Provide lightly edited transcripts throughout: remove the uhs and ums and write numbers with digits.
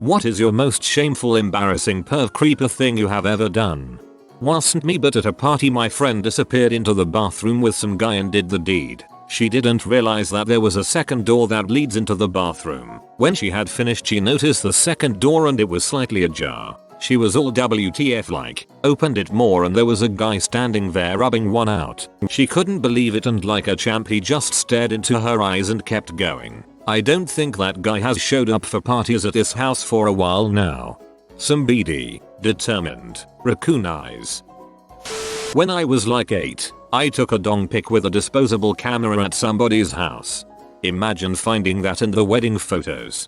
What is your most shameful, embarrassing, perv creeper thing you have ever done? Wasn't me, but at a party my friend disappeared into the bathroom with some guy and did the deed. She didn't realize that there was a second door that leads into the bathroom. When she had finished, she noticed the second door and it was slightly ajar. She was all WTF like, opened it more and there was a guy standing there rubbing one out. She couldn't believe it, and like a champ he just stared into her eyes and kept going. I don't think that guy has showed up for parties at this house for a while now. Some BD, determined, raccoon eyes. When I was like 8, I took a dong pic with a disposable camera at somebody's house. Imagine finding that in the wedding photos.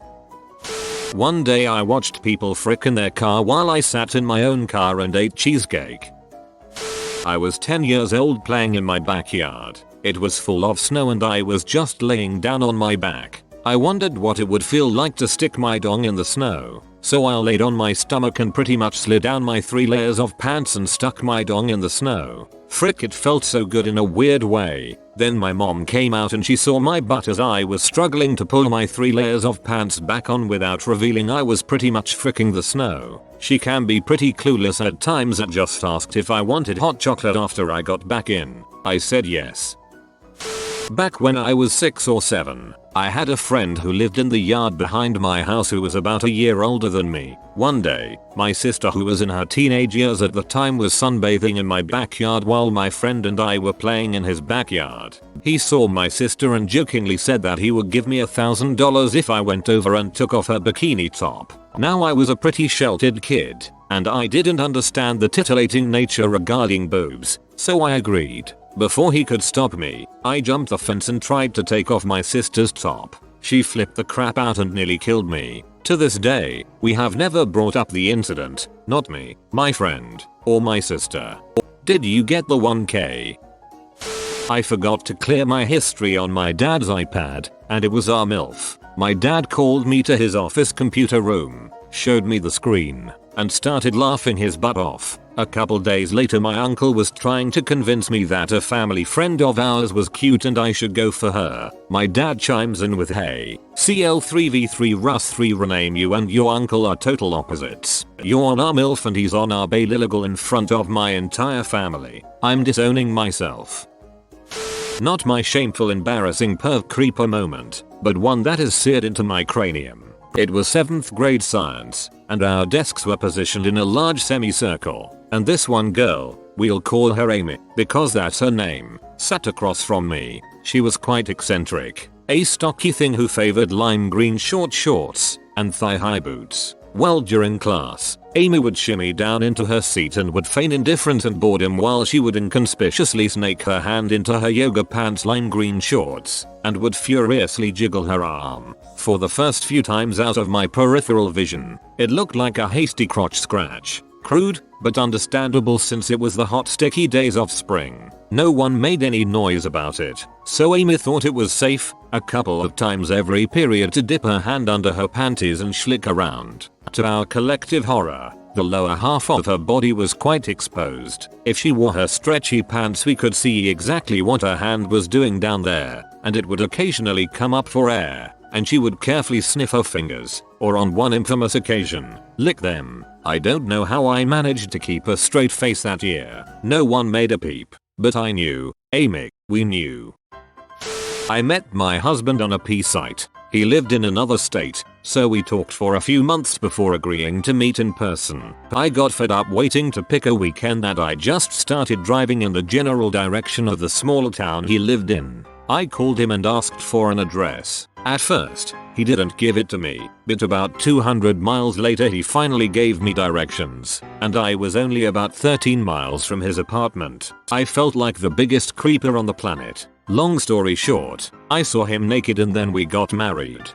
One day I watched people frick in their car while I sat in my own car and ate cheesecake. I was 10 years old playing in my backyard. It was full of snow and I was just laying down on my back. I wondered what it would feel like to stick my dong in the snow. So I laid on my stomach and pretty much slid down my 3 layers of pants and stuck my dong in the snow. Frick, it felt so good in a weird way. Then my mom came out and she saw my butt as I was struggling to pull my 3 layers of pants back on without revealing I was pretty much fricking the snow. She can be pretty clueless at times and just asked if I wanted hot chocolate after I got back in. I said yes. Back when I was 6 or 7, I had a friend who lived in the yard behind my house who was about a year older than me. One day, my sister, who was in her teenage years at the time, was sunbathing in my backyard while my friend and I were playing in his backyard. He saw my sister and jokingly said that he would give me $1,000 if I went over and took off her bikini top. Now I was a pretty sheltered kid, and I didn't understand the titillating nature regarding boobs, so I agreed. Before he could stop me, I jumped the fence and tried to take off my sister's top. She flipped the crap out and nearly killed me. To this day, we have never brought up the incident, not me, my friend, or my sister. Did you get the 1K? I forgot to clear my history on my dad's iPad, and it was our MILF. My dad called me to his office computer room, showed me the screen, and started laughing his butt off. A couple days later, my uncle was trying to convince me that a family friend of ours was cute and I should go for her. My dad chimes in with, "Hey, CL3v3 Russ 3 rename, you and your uncle are total opposites. You're on our MILF and he's on our bailigal in front of my entire family. I'm disowning myself." Not my shameful, embarrassing, perv creeper moment, but one that is seared into my cranium. It was 7th grade science, and our desks were positioned in a large semicircle, and this one girl, we'll call her Amy because that's her name, sat across from me. She was quite eccentric, a stocky thing who favored lime green short shorts and thigh-high boots. Well, during class, Amy would shimmy down into her seat and would feign indifference and boredom while she would inconspicuously snake her hand into her yoga pants lime green shorts and would furiously jiggle her arm. For the first few times out of my peripheral vision, it looked like a hasty crotch scratch. Crude, but understandable since it was the hot sticky days of spring. No one made any noise about it, so Amy thought it was safe, a couple of times every period, to dip her hand under her panties and schlick around. To our collective horror, the lower half of her body was quite exposed. If she wore her stretchy pants, we could see exactly what her hand was doing down there, and it would occasionally come up for air, and she would carefully sniff her fingers, or on one infamous occasion, lick them. I don't know how I managed to keep a straight face that year. No one made a peep, but I knew. Amy, we knew. I met my husband on a P site. He lived in another state, so we talked for a few months before agreeing to meet in person. I got fed up waiting to pick a weekend that I just started driving in the general direction of the small town he lived in. I called him and asked for an address. At first, he didn't give it to me, but about 200 miles later he finally gave me directions, and I was only about 13 miles from his apartment. I felt like the biggest creeper on the planet. Long story short, I saw him naked and then we got married.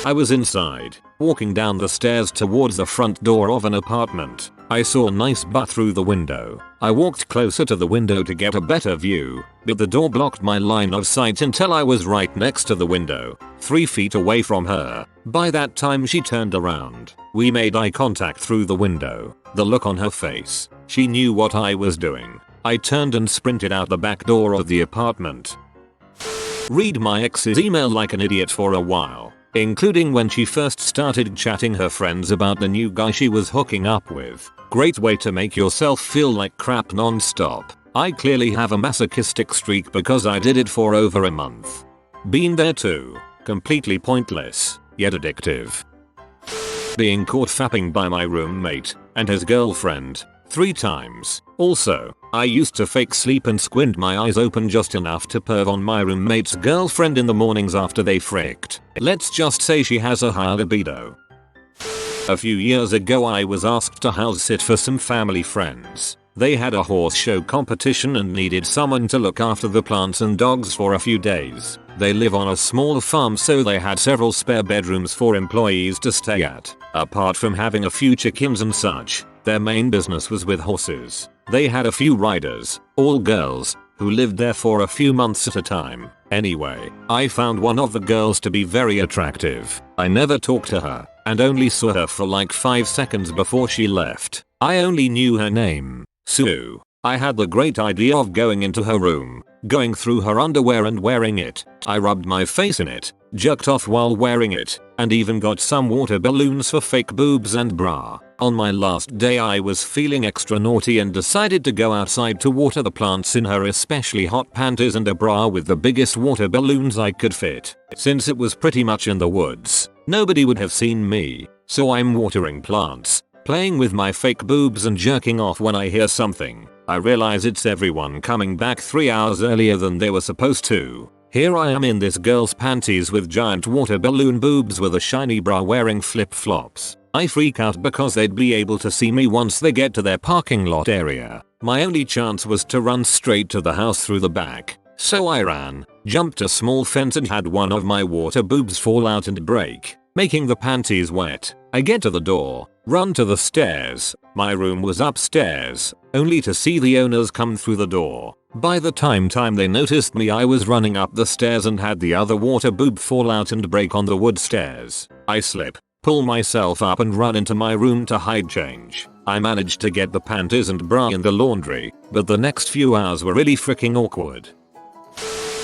I was inside, walking down the stairs towards the front door of an apartment. I saw a nice butt through the window. I walked closer to the window to get a better view, but the door blocked my line of sight until I was right next to the window, 3 feet away from her. By that time she turned around. We made eye contact through the window. The look on her face, she knew what I was doing. I turned and sprinted out the back door of the apartment. Read my ex's email like an idiot for a while. including when she first started chatting her friends about the new guy she was hooking up with. Great way to make yourself feel like crap non-stop. I clearly have a masochistic streak because I did it for over a month. Been there too. Completely pointless, yet addictive. Being caught fapping by my roommate and his girlfriend 3 times. Also, I used to fake sleep and squint my eyes open just enough to perv on my roommate's girlfriend in the mornings after they fricked. Let's just say she has a high libido. A few years ago I was asked to house sit for some family friends. They had a horse show competition and needed someone to look after the plants and dogs for a few days. They live on a small farm, so they had several spare bedrooms for employees to stay at. Apart from having a few chickens and such, their main business was with horses. They had a few riders, all girls, who lived there for a few months at a time. Anyway, I found one of the girls to be very attractive. I never talked to her, and only saw her for like 5 seconds before she left. I only knew her name, Sue. I had the great idea of going into her room, going through her underwear and wearing it. I rubbed my face in it, jerked off while wearing it, and even got some water balloons for fake boobs and bra. On my last day I was feeling extra naughty and decided to go outside to water the plants in her especially hot panties and a bra with the biggest water balloons I could fit. Since it was pretty much in the woods, nobody would have seen me, so I'm watering plants, playing with my fake boobs and jerking off when I hear something. I realize it's everyone coming back 3 hours earlier than they were supposed to. Here I am in this girl's panties with giant water balloon boobs with a shiny bra wearing flip-flops. I freak out because they'd be able to see me once they get to their parking lot area. My only chance was to run straight to the house through the back. So I ran, jumped a small fence and had one of my water boobs fall out and break, making the panties wet. I get to the door, run to the stairs. My room was upstairs, only to see the owners come through the door. By the time they noticed me, I was running up the stairs and had the other water boob fall out and break on the wood stairs. I slip, pull myself up and run into my room to hide change. I managed to get the panties and bra in the laundry, but the next few hours were really freaking awkward.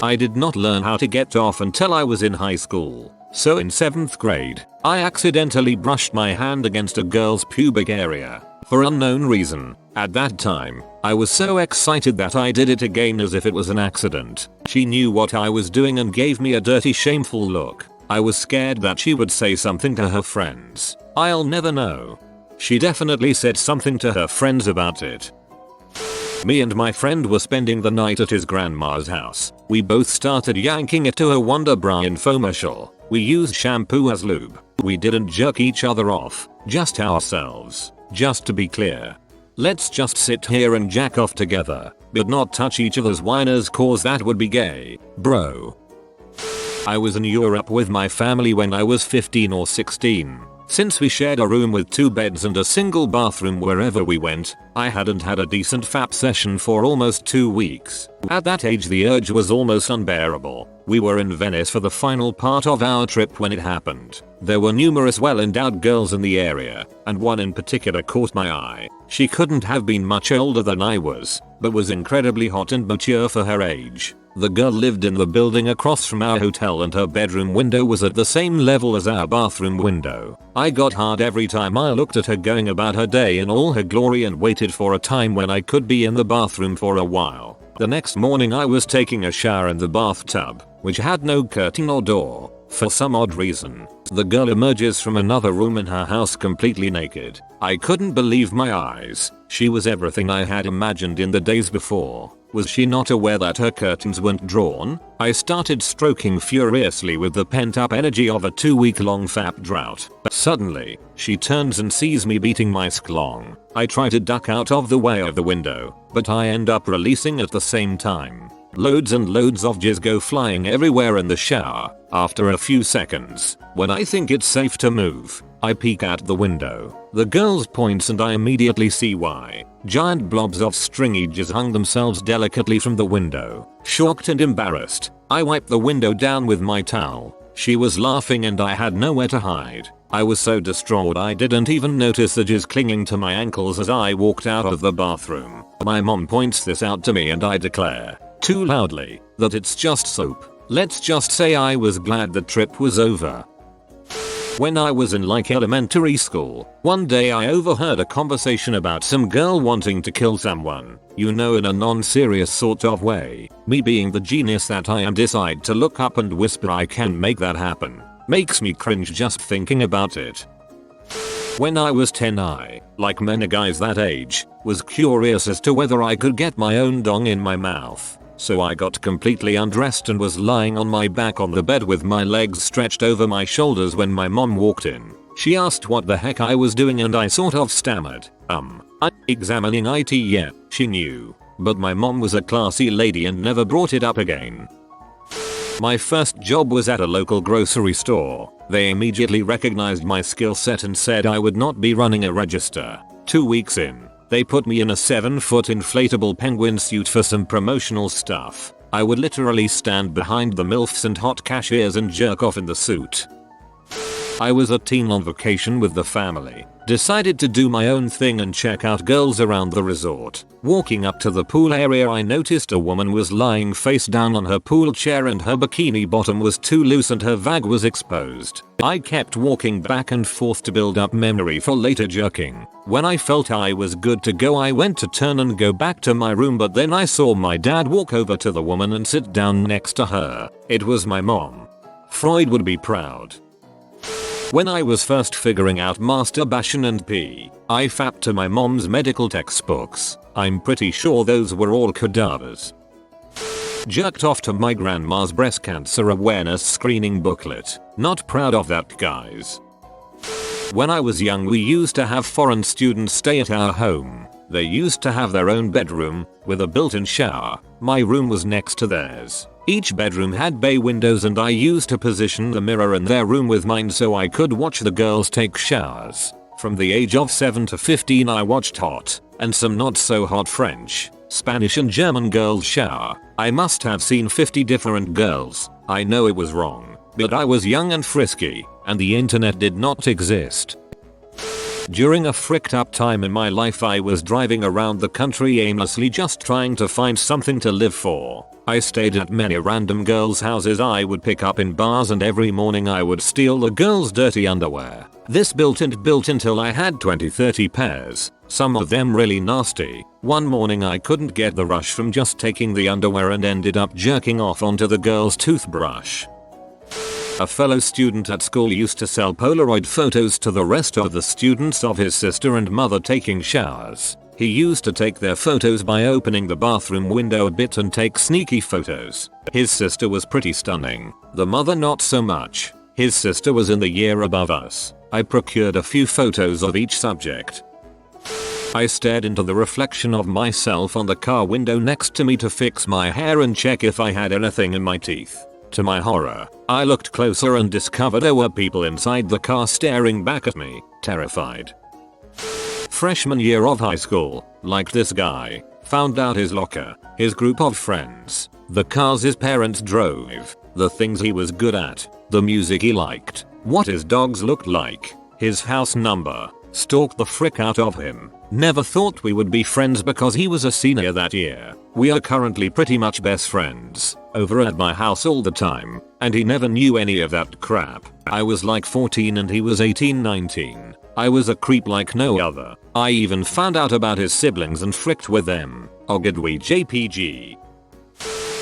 I did not learn how to get off until I was in high school. So in 7th grade, I accidentally brushed my hand against a girl's pubic area. For unknown reason, at that time, I was so excited that I did it again as if it was an accident. She knew what I was doing and gave me a dirty, shameful look. I was scared that she would say something to her friends. I'll never know. She definitely said something to her friends about it. Me and my friend were spending the night at his grandma's house. We both started yanking it to a Wonder Bra infomercial. We used shampoo as lube. We didn't jerk each other off, just ourselves. Just to be clear. Let's just sit here and jack off together, but not touch each other's wieners cause that would be gay, bro. I was in Europe with my family when I was 15 or 16. Since we shared a room with 2 beds and a single bathroom wherever we went, I hadn't had a decent fap session for almost 2 weeks. At that age the urge was almost unbearable. We were in Venice for the final part of our trip when it happened. There were numerous well-endowed girls in the area, and one in particular caught my eye. She couldn't have been much older than I was, but was incredibly hot and mature for her age. The girl lived in the building across from our hotel and her bedroom window was at the same level as our bathroom window. I got hard every time I looked at her going about her day in all her glory and waited for a time when I could be in the bathroom for a while. The next morning I was taking a shower in the bathtub, which had no curtain or door. For some odd reason, the girl emerges from another room in her house completely naked. I couldn't believe my eyes. She was everything I had imagined in the days before. Was she not aware that her curtains weren't drawn? I started stroking furiously with the pent-up energy of a 2-week-long fap drought. Suddenly, she turns and sees me beating my sklong. I try to duck out of the way of the window, but I end up releasing at the same time. Loads and loads of jizz go flying everywhere in the shower. After a few seconds, when I think it's safe to move, I peek out the window. The girl points and I immediately see why. Giant blobs of stringy jizz hung themselves delicately from the window. Shocked and embarrassed, I wiped the window down with my towel. She was laughing and I had nowhere to hide. I was so distraught I didn't even notice the jizz clinging to my ankles as I walked out of the bathroom. My mom points this out to me and I declare, too loudly, that it's just soap. Let's just say I was glad the trip was over. When I was in like elementary school, one day I overheard a conversation about some girl wanting to kill someone, you know, in a non-serious sort of way. Me being the genius that I am decide to look up and whisper I can make that happen. Makes me cringe just thinking about it. When I was 10 I, like many guys that age, was curious as to whether I could get my own dong in my mouth. So I got completely undressed and was lying on my back on the bed with my legs stretched over my shoulders when my mom walked in. She asked what the heck I was doing and I sort of stammered, I'm examining IT. Yeah, she knew. But my mom was a classy lady and never brought it up again. My first job was at a local grocery store. They immediately recognized my skill set and said I would not be running a register. 2 weeks in, they put me in a 7-foot inflatable penguin suit for some promotional stuff. I would literally stand behind the MILFs and hot cashiers and jerk off in the suit. I was a teen on vacation with the family. Decided to do my own thing and check out girls around the resort. Walking up to the pool area, I noticed a woman was lying face down on her pool chair and her bikini bottom was too loose and her vag was exposed. I kept walking back and forth to build up memory for later jerking. When I felt I was good to go, I went to turn and go back to my room, but then I saw my dad walk over to the woman and sit down next to her. It was my mom. Freud would be proud. When I was first figuring out masturbation and pee, I fapped to my mom's medical textbooks. I'm pretty sure those were all cadavers. Jerked off to my grandma's breast cancer awareness screening booklet. Not proud of that, guys. When I was young, we used to have foreign students stay at our home. They used to have their own bedroom with a built-in shower. My room was next to theirs. Each bedroom had bay windows and I used to position the mirror in their room with mine so I could watch the girls take showers. From the age of 7 to 15 I watched hot, and some not so hot French, Spanish and German girls shower. I must have seen 50 different girls. I know it was wrong, but I was young and frisky, and the internet did not exist. During a fricked up time in my life, I was driving around the country aimlessly just trying to find something to live for. I stayed at many random girls' houses I would pick up in bars, and every morning I would steal the girls' dirty underwear. This built until I had 20-30 pairs, some of them really nasty. One morning I couldn't get the rush from just taking the underwear and ended up jerking off onto the girl's toothbrush. A fellow student at school used to sell Polaroid photos to the rest of the students of his sister and mother taking showers. He used to take their photos by opening the bathroom window a bit and take sneaky photos. His sister was pretty stunning, the mother not so much. His sister was in the year above us. I procured a few photos of each subject. I stared into the reflection of myself on the car window next to me to fix my hair and check if I had anything in my teeth. To my horror, I looked closer and discovered there were people inside the car staring back at me, terrified. Freshman year of high school, like this guy, found out his locker, his group of friends, the cars his parents drove, the things he was good at, the music he liked, what his dogs looked like, his house number, stalked the frick out of him. Never thought we would be friends because he was a senior that year. We are currently pretty much best friends, over at my house all the time, and he never knew any of that crap. I was like 14 and he was 18-19. I was a creep like no other. I even found out about his siblings and fricked with them. Ogidwe JPG.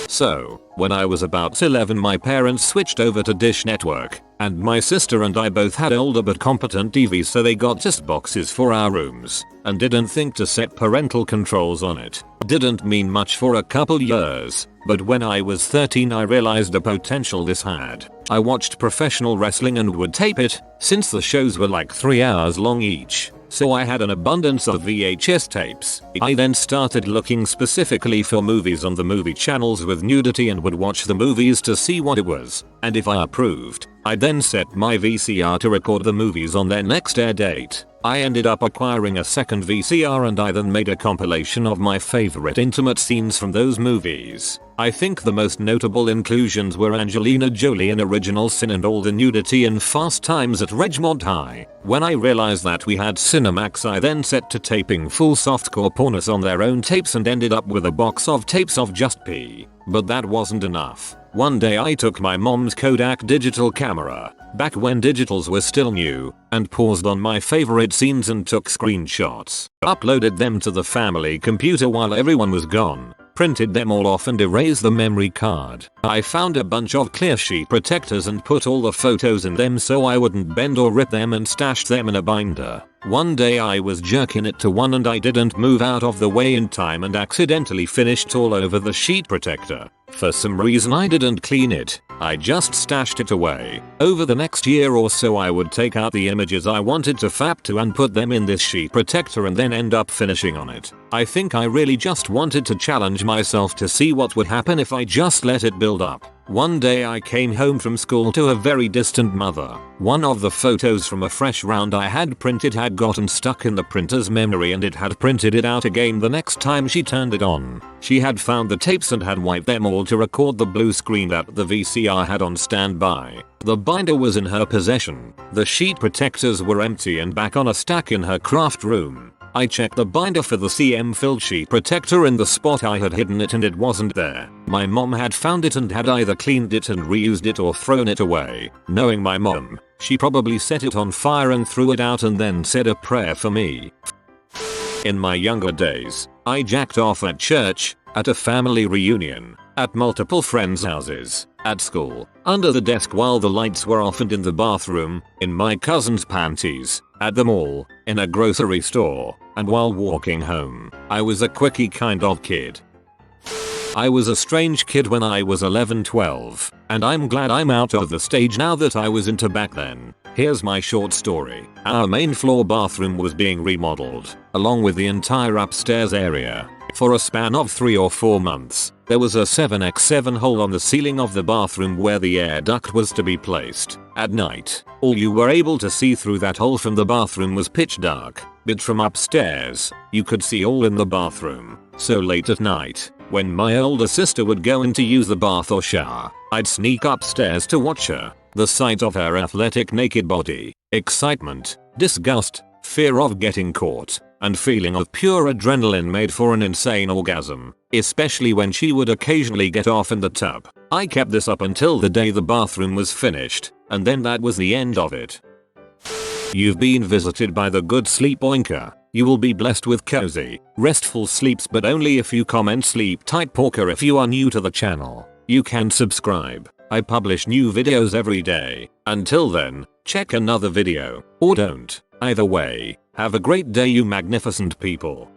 So, when I was about 11, my parents switched over to Dish Network, and my sister and I both had older but competent TVs, so they got just boxes for our rooms, and didn't think to set parental controls on it. Didn't mean much for a couple years, but when I was 13 I realized the potential this had. I watched professional wrestling and would tape it, since the shows were like 3 hours long each. So I had an abundance of VHS tapes. I then started looking specifically for movies on the movie channels with nudity and would watch the movies to see what it was, and if I approved, I then set my VCR to record the movies on their next air date. I ended up acquiring a second VCR and I then made a compilation of my favorite intimate scenes from those movies. I think the most notable inclusions were Angelina Jolie in Original Sin and all the nudity in Fast Times at Ridgemont High. When I realized that we had Cinemax, I then set to taping full softcore pornos on their own tapes and ended up with a box of tapes of just pee. But that wasn't enough. One day I took my mom's Kodak digital camera, back when digitals were still new, and paused on my favorite scenes and took screenshots. Uploaded them to the family computer while everyone was gone. Printed them all off and erased the memory card. I found a bunch of clear sheet protectors and put all the photos in them so I wouldn't bend or rip them and stashed them in a binder. One day I was jerking it to one and I didn't move out of the way in time and accidentally finished all over the sheet protector. For some reason I didn't clean it. I just stashed it away. Over the next year or so I would take out the images I wanted to fap to and put them in this sheet protector and then end up finishing on it. I think I really just wanted to challenge myself to see what would happen if I just let it build up. One day I came home from school to a very distant mother. One of the photos from a fresh round I had printed had gotten stuck in the printer's memory and it had printed it out again the next time she turned it on. She had found the tapes and had wiped them all to record the blue screen that the VCR had on standby. The binder was in her possession. The sheet protectors were empty and back on a stack in her craft room. I checked the binder for the CM filled sheet protector in the spot I had hidden it and it wasn't there. My mom had found it and had either cleaned it and reused it or thrown it away. Knowing my mom, she probably set it on fire and threw it out and then said a prayer for me. In my younger days, I jacked off at church, at a family reunion, at multiple friends' houses, at school, under the desk while the lights were off and in the bathroom, in my cousin's panties, at the mall, in a grocery store, and while walking home. I was a quickie kind of kid. I was a strange kid when I was 11-12, and I'm glad I'm out of the stage now that I was into back then. Here's my short story. Our main floor bathroom was being remodeled, along with the entire upstairs area. For a span of 3 or 4 months, there was a 7x7 hole on the ceiling of the bathroom where the air duct was to be placed. At night, all you were able to see through that hole from the bathroom was pitch dark, but from upstairs, you could see all in the bathroom. So late at night, when my older sister would go in to use the bath or shower, I'd sneak upstairs to watch her. The sight of her athletic naked body, excitement, disgust, fear of getting caught, and feeling of pure adrenaline made for an insane orgasm, especially when she would occasionally get off in the tub. I kept this up until the day the bathroom was finished, and then that was the end of it. You've been visited by the good sleep oinker. You will be blessed with cozy, restful sleeps, but only if you comment sleep tight porker. If you are new to the channel, you can subscribe. I publish new videos every day. Until then, check another video, or don't. Either way, have a great day you magnificent people.